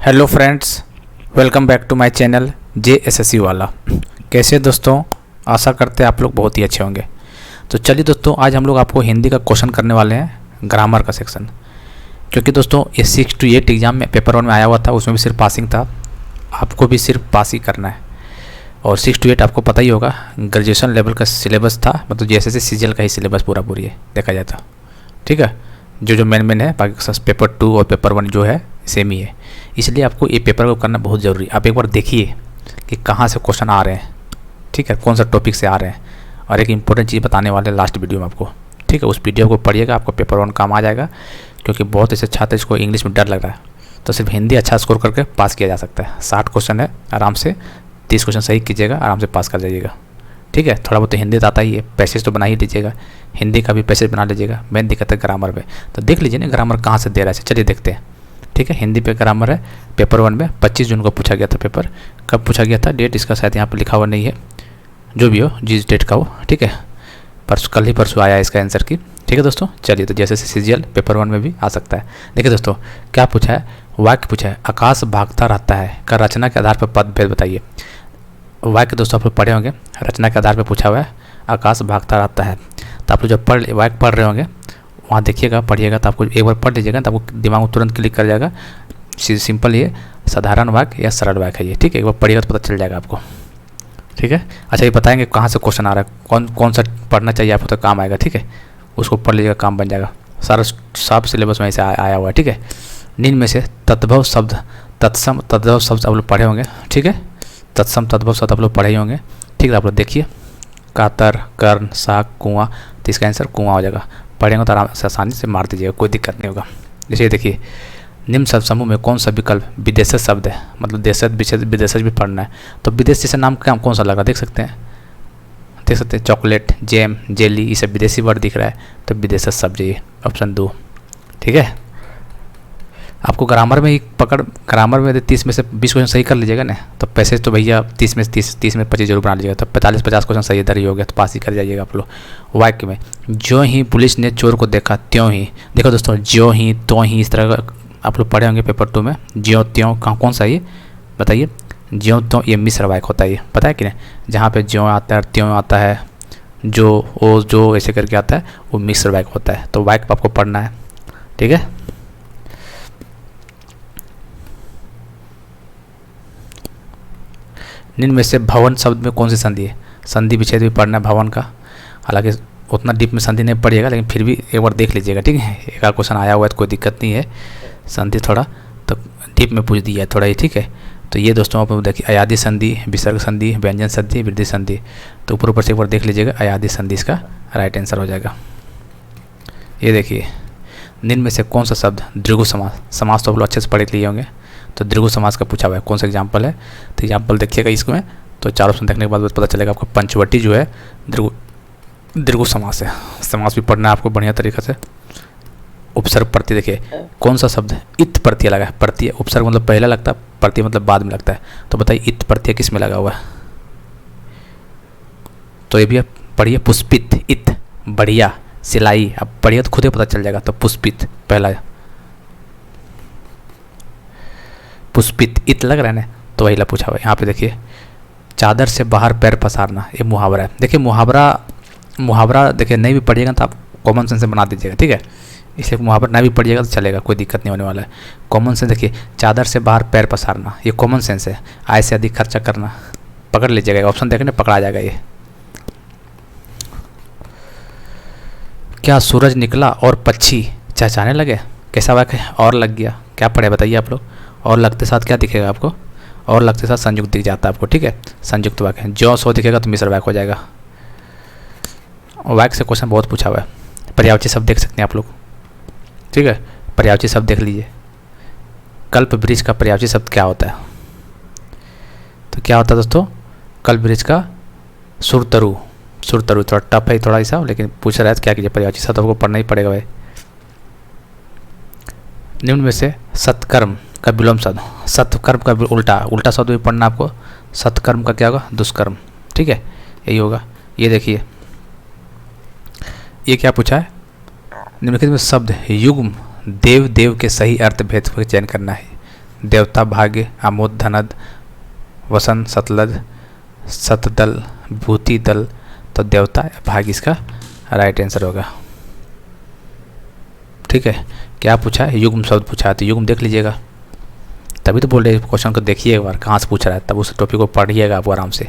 Hello friends, welcome back to my channel JSSC वाला। कैसे दोस्तों, आशा करते हैं आप लोग बहुत ही अच्छे होंगे। तो चलिए दोस्तों, आज हम लोग आपको हिंदी का क्वेश्चन करने वाले हैं, ग्रामर का सेक्शन। क्योंकि दोस्तों ये 6 to 8 एग्ज़ाम में पेपर 1 में आया हुआ था, उसमें भी सिर्फ पासिंग था। आपको भी सिर्फ पास ही करना है। और 6 to 8 आपको पता ही होगा, ग्रेजुएशन लेवल का सिलेबस था, मतलब JSSC CGL का ही सिलेबस पूरी है देखा जाए तो। ठीक है, जो मेन है, बाकी पेपर 2 और पेपर 1 जो है सेम ही है। इसलिए आपको ये पेपर को करना बहुत ज़रूरी है। आप एक बार देखिए कि कहाँ से क्वेश्चन आ रहे हैं, ठीक है, कौन सा टॉपिक से आ रहे हैं। और एक इंपॉर्टेंट चीज़ बताने वाले लास्ट वीडियो में आपको, ठीक है, उस वीडियो को पढ़िएगा, आपको पेपर 1 काम आ जाएगा। क्योंकि बहुत ऐसे छात्र इसको इंग्लिश में डर लग रहा है, तो सिर्फ हिंदी अच्छा स्कोर करके पास किया जा सकता है। 60 क्वेश्चन है, आराम से 30 क्वेश्चन सही कीजिएगा, आराम से पास कर जाइएगा। ठीक है, थोड़ा बहुत तो हिंदी तो आता ही है, पैसेज तो बना ही लीजिएगा, हिंदी का भी पैसेज बना लीजिएगा। मेन दिक्कत है ग्रामर में, तो देख लीजिए ना ग्रामर कहाँ से दे रहा है। चलिए देखते हैं। ठीक है, हिंदी पे ग्रामर है, पेपर 1 में 25 जून को पूछा गया था। पेपर कब पूछा गया था, डेट इसका शायद यहाँ पर लिखा हुआ नहीं है, जो भी हो जिस डेट का हो। ठीक है, परसों, कल ही परसों आया इसका आंसर की। ठीक है दोस्तों, चलिए तो जैसे CGL पेपर 1 में भी आ सकता है। देखिए दोस्तों, क्या पूछा है, वाक्य पूछा है, आकाश भागता रहता है का रचना के आधार पर पद भेद बताइए। वाक्य दोस्तों आप लोग पढ़े होंगे, रचना के आधार पर पूछा हुआ है, आकाश भागता रहता है। तो आप लोग जब वाक्य पढ़ रहे होंगे, वहाँ देखिएगा, पढ़िएगा, तो आपको एक बार पढ़ लीजिएगा तो आपको दिमाग में तुरंत क्लिक कर जाएगा। सिंपल ये साधारण वाक्य या सरल वाक्य है ये। ठीक है, एक बार पढ़िएगा तो पता चल जाएगा आपको। ठीक है, अच्छा ये बताएंगे कहाँ से क्वेश्चन आ रहा है, कौन सा पढ़ना चाहिए आपको तो काम आएगा। ठीक है, उसको पढ़ लीजिएगा, काम बन जाएगा। सारा सब सिलेबस में ऐसे आया हुआ है। ठीक है, निम्न में से तद्भव शब्द, तत्सम तद्भव शब्द आप लोग पढ़े होंगे। ठीक है, तत्सम तद्भव शब्द आप लोग पढ़े ही होंगे। ठीक है, आप लोग देखिए, कातर, कर्ण, साग, कुआं, तो इसका आंसर कुआं हो जाएगा। पढ़ेंगे तो आराम से आसानी से मार दीजिएगा, कोई दिक्कत नहीं होगा। जैसे देखिए, निम्न शब्द समूह में कौन सा विकल्प विदेशज शब्द है, मतलब विदेशज भी पढ़ना है। तो विदेश जैसे नाम का कौन सा लग रहा है, देख सकते हैं, चॉकलेट, जैम, जेली, ये सब विदेशी वर्ड दिख रहा है, तो विदेशज शब्द ये ऑप्शन 2। ठीक है, आपको ग्रामर में ही ग्रामर में 30 में से 20 क्वेश्चन सही कर लीजिएगा ना, तो पैसेज तो भैया 30 में 25 जरूर बना लीजिएगा, तो 45-50 क्वेश्चन सही इधर ही हो गया, तो पास ही कर जाइएगा आप लोग। वाक्य में, ज्यों ही पुलिस ने चोर को देखा त्यों ही, देखो दोस्तों, ज्यों ही, त्यों ही, इस तरह का आप लोग पढ़े होंगे पेपर 2 में। ज्यों त्यों कौन सा ये बताइए, ज्यों त्यों ये मिश्र वाक्य होता है, ये पता है कि नहीं। जहाँ पे ज्यों आता है, त्यों आता है, जो ऐसे करके आता है, वो मिश्र वाक्य होता है। तो वाक्य आपको पढ़ना है। ठीक है, निम्न में से भवन शब्द में कौन सी संधि है। संधि विच्छेद भी पढ़ना है भवन का, हालांकि उतना डीप में संधि नहीं पढ़िएगा, लेकिन फिर भी एक बार देख लीजिएगा। ठीक है, एक आध क्वेश्चन आया हुआ है तो कोई दिक्कत नहीं है, संधि थोड़ा तो डीप में पूछ दिया है थोड़ा ही। ठीक है, तो ये दोस्तों आप देखिए, अयादि संधि, विसर्ग संधि, व्यंजन संधि, वृद्धि संधि, तो ऊपर से एक बार देख लीजिएगा। अयादि संधि इसका राइट आंसर हो जाएगा। ये देखिए, निम्न में से कौन सा शब्द द्विगु समास तो आप लोग अच्छे से पढ़ लिए होंगे, तो द्विगु समास का पूछा हुआ है, कौन सा एग्जाम्पल है। तो एग्जाम्पल देखिएगा इसमें, तो 4 ऑप्शन देखने के बाद पता चलेगा आपको। पंचवटी जो है द्विगु समास है, समास भी पढ़ना है आपको बढ़िया तरीके से। उपसर्ग प्रत्यय, देखिए कौन सा शब्द इत प्रत्यय लगा है। प्रत्यय, उपसर्ग मतलब पहले लगता है, प्रत्यय मतलब बाद में लगता है। तो बताइए इत प्रत्यय किस में लगा हुआ है, तो ये भी आप पढ़िए। पुष्पित, इत, बढ़िया, सिलाई, अब पढ़िए तो खुद ही पता चल जाएगा। तो पुष्पित पहला, पुष्पित इत लग रहा है ना, तो वही ला पूछा हुआ है। यहाँ पे देखिए, चादर से बाहर पैर पसारना, ये मुहावरा है। देखिए मुहावरा देखिए नहीं भी पढ़िएगा तो आप कॉमन सेंस से बना दीजिएगा। ठीक है, इसलिए मुहावरा नहीं भी पढ़िएगा तो चलेगा, कोई दिक्कत नहीं होने वाला है। कॉमन सेंस देखिए, चादर से बाहर पैर पसारना, ये कॉमन सेंस है। आय से अधिक खर्चा करना, पकड़ लीजिएगा, ऑप्शन देखने पकड़ा जाएगा ये। क्या सूरज निकला और पक्षी चहचहाने लगे, कैसा वाक्य है। और लग गया, क्या पढ़े बताइए आप लोग। और लगते साथ क्या दिखेगा आपको, और लगते साथ संयुक्त दिख जाता है आपको। ठीक है, संयुक्त वाक्य। ज्यों सो दिखेगा तो मिश्र वाक्य हो जाएगा। वाक्य से क्वेश्चन बहुत पूछा हुआ है। पर्यायवाची शब्द देख सकते हैं आप लोग। ठीक है, पर्यायवाची शब्द देख लीजिए। कल्प वृक्ष का पर्यायवाची शब्द क्या होता है, तो क्या होता है दोस्तों, कल्प वृक्ष का सुरतरु थोड़ा टफ है थोड़ा ऐसा, लेकिन पूछ रहा है तो क्या कीजिए, पर्यायवाची शब्द आपको पढ़ना ही पड़ेगा भाई। निम्न में से सत्कर्म का विलोम शब्द, सत्कर्म का उल्टा शब्द भी पढ़ना आपको। सत्कर्म का क्या होगा, दुष्कर्म। ठीक है, यही होगा। ये देखिए, ये क्या पूछा है, निम्नलिखित में शब्द युग्म देव के सही अर्थ भेद का चयन करना है। देवता, भाग्य, आमोद, धनद, वसंत, सतलज, सतदल, भूति दल। तो देवता भाग्य इसका राइट आंसर होगा। ठीक है, क्या पूछा है? युग्म शब्द पूछा है, तो युग्म देख लीजिएगा, तभी तो बोल रहे क्वेश्चन को देखिए एक बार कहाँ से पूछ रहा है, तब उस टॉपिक को पढ़िएगा आप आराम से।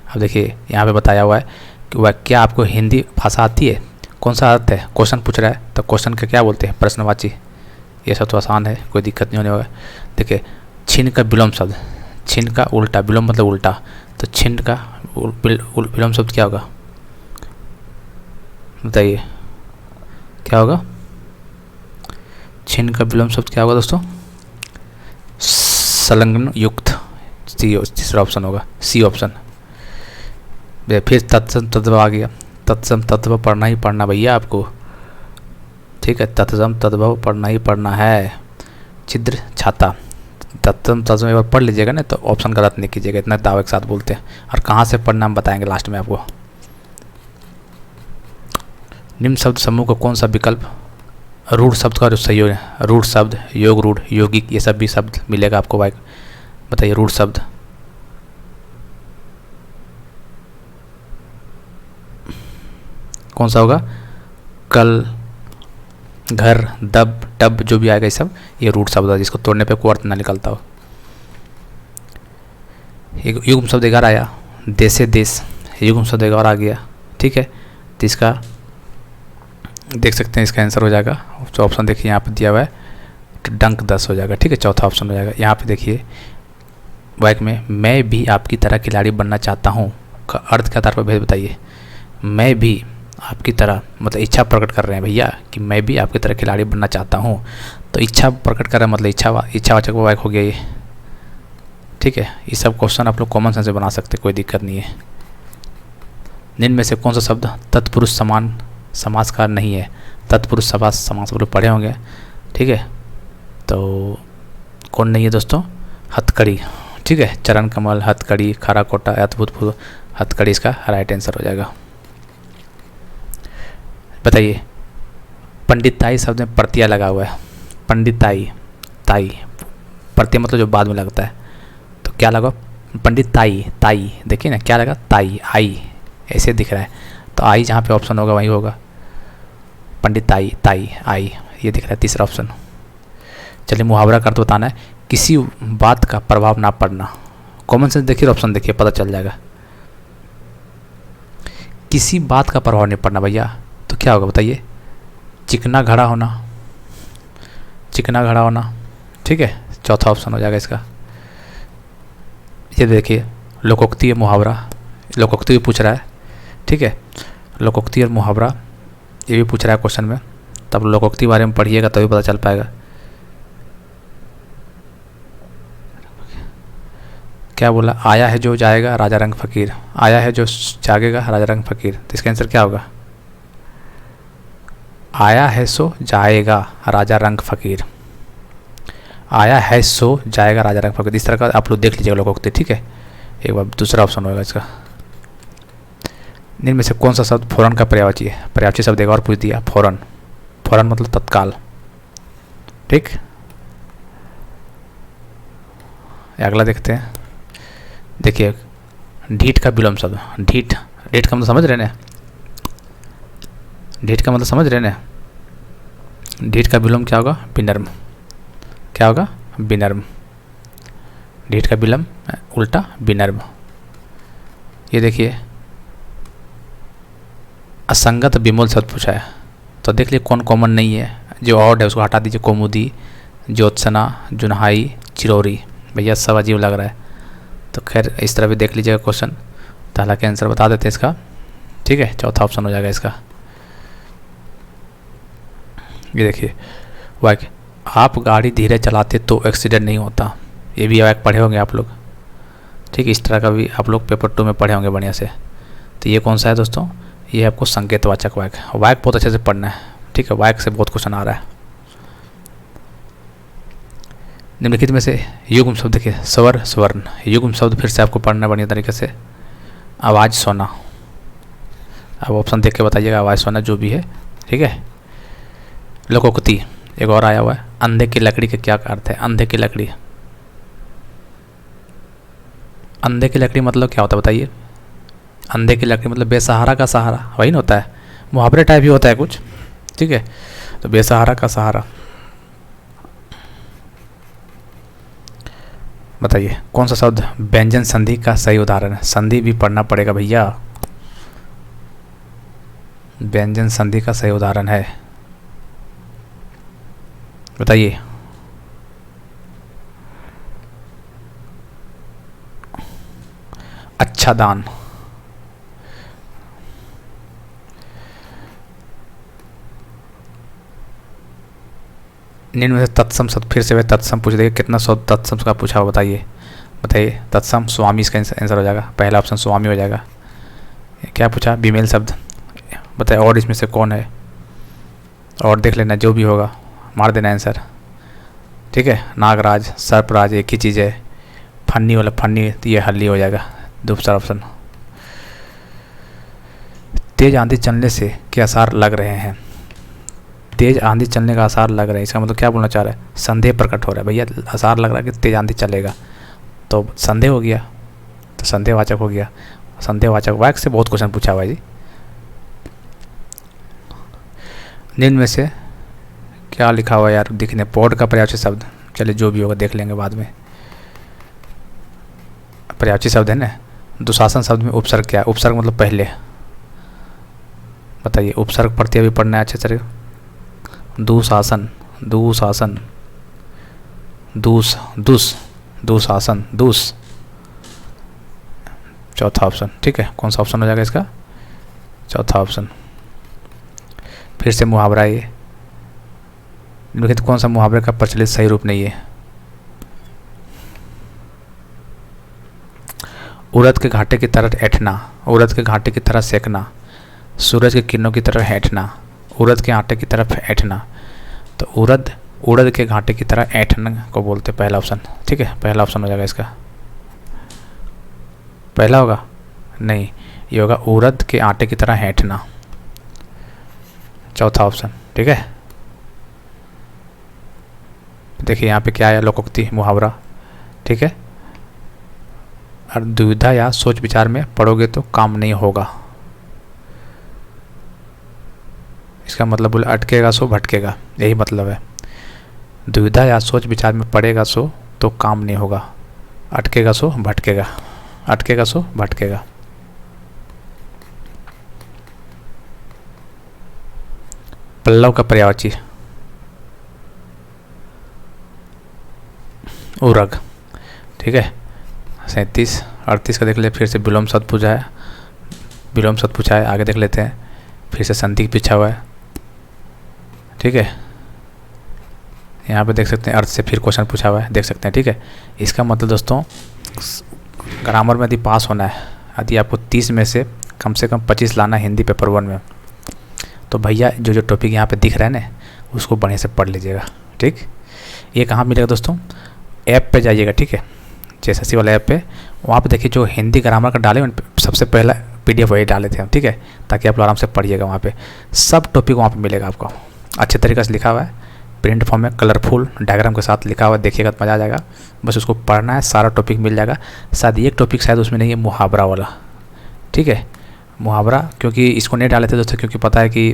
अब देखिए यहाँ पे बताया हुआ है कि वह क्या आपको हिंदी भाषा आती है, कौन सा अर्थ है, क्वेश्चन पूछ रहा है, तो क्वेश्चन का क्या बोलते हैं? प्रश्नवाची। ये सब तो आसान है, कोई दिक्कत नहीं होने वाला। देखिए छिन्न का विलोम शब्द, छिन्न का उल्टा, विलोम मतलब उल्टा, तो छिन्न का विलोम शब्द क्या होगा बताइए, क्या होगा? छिन्न का विलोम शब्द क्या होगा दोस्तों? संलग्न युक्त। तीसरा ऑप्शन होगा, सी ऑप्शन। फिर तत्सम तद्भव आ गया, तत्सम तद्भव पढ़ना ही पढ़ना भैया आपको। ठीक है, तत्सम तद्भव पढ़ना ही पढ़ना है। छिद्र छाता, तत्सम तद्भव एक बार पढ़ लीजिएगा ना, तो ऑप्शन गलत नहीं कीजिएगा, इतना दावे के साथ बोलते हैं। और कहाँ से पढ़ना हम बताएंगे लास्ट में आपको। निम्न शब्द समूह को कौन सा विकल्प? रूढ़ शब्द का जो सहयोग है, रूढ़ शब्द, योग रूढ़, यौगिक, ये सब भी शब्द मिलेगा आपको। भाई बताइए रूढ़ शब्द। कौन सा होगा? कल, घर, दब, टब, जो भी आएगा ये सब ये रूढ़ शब्द है, जिसको तोड़ने पे कोई अर्थ ना निकलता हो। युग्म शब्द 11 आया, देशे देश, युग्म शब्द 11 आ गया। ठीक है, तो इसका देख सकते हैं, इसका आंसर हो जाएगा, जो ऑप्शन देखिए यहाँ पे दिया हुआ है, डंक 10 हो जाएगा। ठीक है, चौथा ऑप्शन हो जाएगा। यहाँ पे देखिए वाक्य में मैं भी आपकी तरह खिलाड़ी बनना चाहता हूँ का अर्थ के आधार पर भेद बताइए। मैं भी आपकी तरह मतलब इच्छा प्रकट कर रहे हैं भैया कि मैं भी आपकी तरह खिलाड़ी बनना चाहता हूँ, तो इच्छा प्रकट कर रहे हैं मतलब इच्छावाचक वाक्य हो गया ये। ठीक है, ये सब क्वेश्चन आप लोग कॉमन सेंस से बना सकते, कोई दिक्कत नहीं है। निम्न में से कौन सा शब्द तत्पुरुष समान समासकार नहीं है? तत्पुरुष समास आप लोग पढ़े होंगे। ठीक है, तो कौन नहीं है दोस्तों? हथकड़ी। ठीक है, चरण कमल, हथकड़ी, खरा कोटा, अद्भुत, हथकड़ी इसका राइट आंसर हो जाएगा। बताइए पंडिताई शब्द में प्रत्यय लगा हुआ है, पंडिताई, ताई, प्रत्यय मतलब जो बाद में लगता है, तो क्या लगा? पंडिताई, ताई, देखिए ना क्या लगा? ताई, आई, ऐसे दिख रहा है, तो आई जहाँ पे ऑप्शन होगा वही होगा, पंडिताई, ताई, आई, ये दिख रहा है तीसरा ऑप्शन। चलिए मुहावरा कर तो बताना है, किसी बात का प्रभाव ना पड़ना। कॉमन सेंस देखिए, ऑप्शन देखिए, पता चल जाएगा। किसी बात का प्रभाव नहीं पड़ना भैया, तो क्या होगा बताइए? चिकना घड़ा होना, चिकना घड़ा होना। ठीक है, चौथा ऑप्शन हो जाएगा इसका। ये देखिए लोकोक्ति मुहावरा, लोकोक्ति भी पूछ रहा है। ठीक है, लोकोक्ति और मुहावरा ये भी पूछ रहा है क्वेश्चन में, तब लोकोक्ति के बारे में पढ़िएगा तभी पता चल पाएगा। क्या बोला? आया है जो जाएगा राजा रंग फकीर, आया है जो जागेगा राजा रंग फकीर, तो इसका आंसर क्या होगा? आया है सो जाएगा राजा रंग फकीर, आया है सो जाएगा राजा रंग फकीर, इस तरह का आप लोग देख लीजिएगा लोकोक्ति। ठीक है, एक बार दूसरा ऑप्शन होगा इसका। निम्न में से कौन सा शब्द फौरन का पर्यायवाची है? पर्यायवाची शब्द एक और पूछ दिया, फौरन, फौरन मतलब तत्काल। ठीक, अगला देखते हैं। देखिए ढीठ का विलोम शब्द, ढीठ, ढीठ का मतलब समझ रहे ना? ढीठ का मतलब समझ रहे ना? ढीठ का विलोम क्या होगा? विनम्र। क्या होगा? विनम्र। ढीठ का विलोम उल्टा विनम्र। ये देखिए असंगत विमूल शब्द पूछा है, तो देख लीजिए कौन कॉमन नहीं है, जो ऑड है उसको हटा दीजिए। कौमुदी, ज्योत्सना, जुनहाई, चिरौरी, भैया सब अजीब लग रहा है, तो खैर इस तरह भी देख लीजिएगा क्वेश्चन, तो हालांकि आंसर बता देते हैं इसका। ठीक है, चौथा ऑप्शन हो जाएगा इसका। ये देखिए वाक्य, आप गाड़ी धीरे चलाते तो एक्सीडेंट नहीं होता, ये भी वाक्य पढ़े होंगे आप लोग। ठीक, इस तरह का भी आप लोग पेपर 2 में पढ़े होंगे बढ़िया से। तो ये कौन सा है दोस्तों? ये आपको संकेतवाचक वाक्य, वाक्य बहुत अच्छे से पढ़ना है। ठीक है, वाक्य से बहुत क्वेश्चन आ रहा है। निम्नलिखित में से युग्म शब्द देखिए, स्वर, स्वर्ण, युग्म शब्द फिर से आपको पढ़ना बढ़िया तरीके से। आवाज़, सोना, अब ऑप्शन देख के बताइएगा, आवाज़, सोना जो भी है। ठीक है, लोकोक्ति एक और आया हुआ है, अंधे की लकड़ी का क्या अर्थ है? अंधे की लकड़ी, अंधे की लकड़ी मतलब क्या होता है बताइए? अंधे की लकड़ी मतलब बेसहारा का सहारा, वही ना होता है, मुहावरे टाइप ही होता है कुछ, ठीक है। तो बेसहारा का सहारा, बताइए कौन सा शब्द व्यंजन संधि का सही उदाहरण है? संधि भी पढ़ना पड़ेगा भैया, व्यंजन संधि का सही उदाहरण है, बताइए। अच्छा दान, निम्न में से तत्सम शब्द, फिर से वह तत्सम पूछ देगा, कितना शब्द तत्सम का पूछा हो बताइए, बताइए। तत्सम स्वामी इसका आंसर हो जाएगा, पहला ऑप्शन स्वामी हो जाएगा। क्या पूछा? बीमेल शब्द, बताइए। और इसमें से कौन है? और देख लेना, जो भी होगा मार देना आंसर, ठीक है। नागराज, सर्पराज एक ही चीज़ है। फन्नी वाला फन्नी, ये हल्ली हो जाएगा दूसरा ऑप्शन। तेज आंधी चलने से क्या आसार लग रहे हैं? तेज आंधी चलने का आसार लग रहा है, इसका मतलब क्या बोलना चाह रहा है? संदेह प्रकट हो रहा है भैया, आसार लग रहा है कि तेज आंधी चलेगा, तो संदेह हो गया, तो संदेहवाचक हो गया। संदेहवाचक वाक्य से बहुत क्वेश्चन पूछा हुआ है जी। निम्न में से क्या लिखा हुआ है यार, दिखने पौध का पर्यायवाची शब्द, चलिए जो भी होगा देख लेंगे बाद में। पर्यायवाची शब्द है ना। दुशासन शब्द में उपसर्ग क्या है? उपसर्ग मतलब पहले, बताइए। उपसर्ग प्रत्यय भी पढ़ना है अच्छे से। दुशासन, दुशासन, दुस, दुस, दुशासन, दुस, चौथा ऑप्शन, ठीक है। कौन सा ऑप्शन हो जाएगा इसका? चौथा ऑप्शन। फिर से मुहावरा, ये निम्नलिखित कौन सा मुहावरे का प्रचलित सही रूप नहीं है? उड़द के घाटे की तरह ऐठना, उड़द के घाटे की तरह सेकना, सूरज के किरणों की तरह ऐठना, उड़द के आटे की तरफ ऐठना। तो उड़द के घाटे की तरह ऐठना को बोलते, पहला ऑप्शन, ठीक है। पहला ऑप्शन हो जाएगा इसका, पहला होगा नहीं, ये होगा उड़द के आटे की तरह ऐठना, चौथा ऑप्शन, ठीक है। देखिए यहाँ पे क्या है, लोकोक्ति मुहावरा, ठीक है। और दुविधा या सोच विचार में पढ़ोगे तो काम नहीं होगा, इसका मतलब बोले अटकेगा सो भटकेगा, यही मतलब है। दुविधा या सोच विचार में पड़ेगा सो तो काम नहीं होगा, अटकेगा सो भटकेगा, अटकेगा सो भटकेगा। पल्लव का पर्यायवाची उरग, ठीक है। 37 38 का देख ले, फिर से विलोम शब्द पूछा है, विलोम शब्द पूछा है, आगे देख लेते हैं। फिर से संधि पीछा हुआ है, ठीक है। यहाँ पे देख सकते हैं अर्थ से फिर क्वेश्चन पूछा हुआ है, देख सकते हैं, ठीक है। इसका मतलब दोस्तों ग्रामर में यदि पास होना है, यदि आपको 30 में से कम 25 लाना हिंदी पेपर 1 में, तो भैया जो जो टॉपिक यहाँ पे दिख रहा है ना, उसको बढ़िया से पढ़ लीजिएगा, ठीक। ये कहाँ मिलेगा दोस्तों? ऐप पे जाइएगा, ठीक है, JSSC वाला ऐप पे, वहाँ पे देखिए जो हिंदी ग्रामर का डाले सबसे पहला PDF वही डाले थे हम, ठीक है, ताकि आप लोग आराम से पढ़िएगा। वहाँ पे सब टॉपिक वहाँ पे मिलेगा आपको, अच्छे तरीके से लिखा हुआ है, प्रिंट फॉर्म में कलरफुल डायग्राम के साथ लिखा हुआ है, देखिएगा तो मज़ा आ जाएगा। बस उसको पढ़ना है, सारा टॉपिक मिल जाएगा। शायद एक टॉपिक शायद उसमें नहीं है, मुहावरा वाला, ठीक है। मुहावरा क्योंकि इसको नहीं डाले थे दोस्तों, क्योंकि पता है कि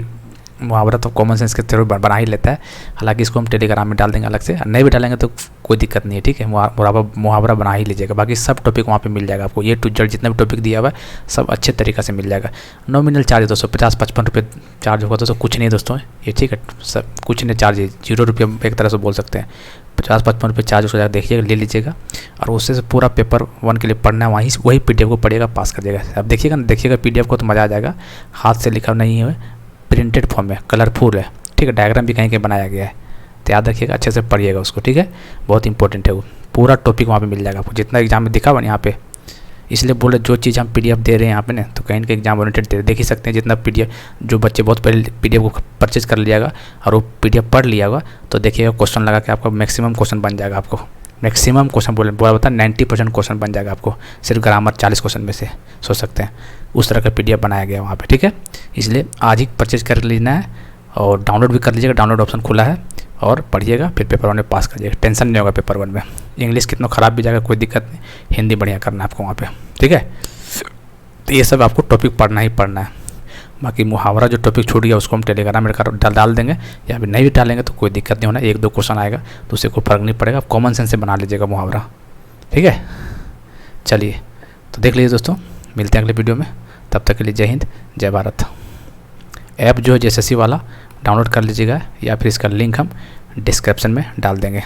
मुहावरा तो कॉमन सेंस के थ्रू बना ही लेता है। हालांकि इसको हम टेलीग्राम में डाल देंगे अलग से, नहीं भी डालेंगे तो कोई दिक्कत नहीं है, ठीक है। मुहावरा बना ही लीजिएगा, बाकी सब टॉपिक वहाँ पे मिल जाएगा आपको। ये टू जेड जितना भी टॉपिक दिया हुआ है सब अच्छे तरीक़े से मिल जाएगा। नॉमिनल चार्ज दोस्तों 50-55 रुपये चार्ज होगा दोस्तों, कुछ नहीं दोस्तों ये, ठीक है। सब कुछ नहीं, चार्ज 0 रुपये एक तरह से बोल सकते हैं। 50-55 रुपये चार्ज उसको देखिएगा, ले लीजिएगा, और उससे पूरा पेपर 1 के लिए पढ़ना है, वही PDF को पढ़िएगा, पास कर देगा। अब देखिएगा PDF को तो मज़ा आ जाएगा। हाथ से लिखा नहीं है, प्रिंटेड फॉर्म में कलरफुल है, ठीक है। डायग्राम भी कहीं कहीं बनाया गया है, तो याद रखिएगा, अच्छे से पढ़िएगा उसको, ठीक है। बहुत इंपॉर्टेंट है वो, पूरा टॉपिक वहाँ पे मिल जाएगा आपको, जितना एग्जाम में दिखा हुआ यहाँ पे। इसलिए बोले जो चीज़ हम PDF दे रहे हैं यहाँ पे ना, तो कहीं ना कहीं एग्जाम ओरिएंटेड दे, देख ही सकते हैं। जितना PDF जो बच्चे बहुत पहले PDF को परचेज कर लियागा और वो PDF पढ़ लिया होगा, तो देखिएगा क्वेश्चन लगा के आपको मैक्सिमम क्वेश्चन बन जाएगा। आपको मैक्सिमम क्वेश्चन बोला बता 90% क्वेश्चन बन जाएगा आपको, सिर्फ ग्रामर 40 क्वेश्चन में से, सोच सकते हैं। उस तरह का PDF बनाया गया वहाँ पे, ठीक है। इसलिए आज ही परचेज कर लेना है, और डाउनलोड भी कर लीजिएगा, डाउनलोड ऑप्शन खुला है, और पढ़िएगा, फिर पेपर 1 में पास करिएगा। टेंशन नहीं होगा पेपर 1 में। इंग्लिश कितना ख़राब भी जाएगा कोई दिक्कत नहीं, हिंदी बढ़िया करना है आपको वहाँ पे, ठीक है। तो ये सब आपको टॉपिक पढ़ना ही पढ़ना है। बाकी मुहावरा जो टॉपिक छूट गया उसको हम टेलीग्राम में डाल देंगे, या फिर नहीं भी डालेंगे तो कोई दिक्कत नहीं होना, 1-2 क्वेश्चन आएगा तो उससे कोई फ़र्क नहीं पड़ेगा। आप कॉमन सेंस से बना लीजिएगा मुहावरा, ठीक है। चलिए तो देख लीजिए दोस्तों, मिलते हैं अगले वीडियो में, तब तक के लिए जय हिंद जय भारत। ऐप जो है JSSC वाला डाउनलोड कर लीजिएगा, या फिर इसका लिंक हम डिस्क्रिप्शन में डाल देंगे।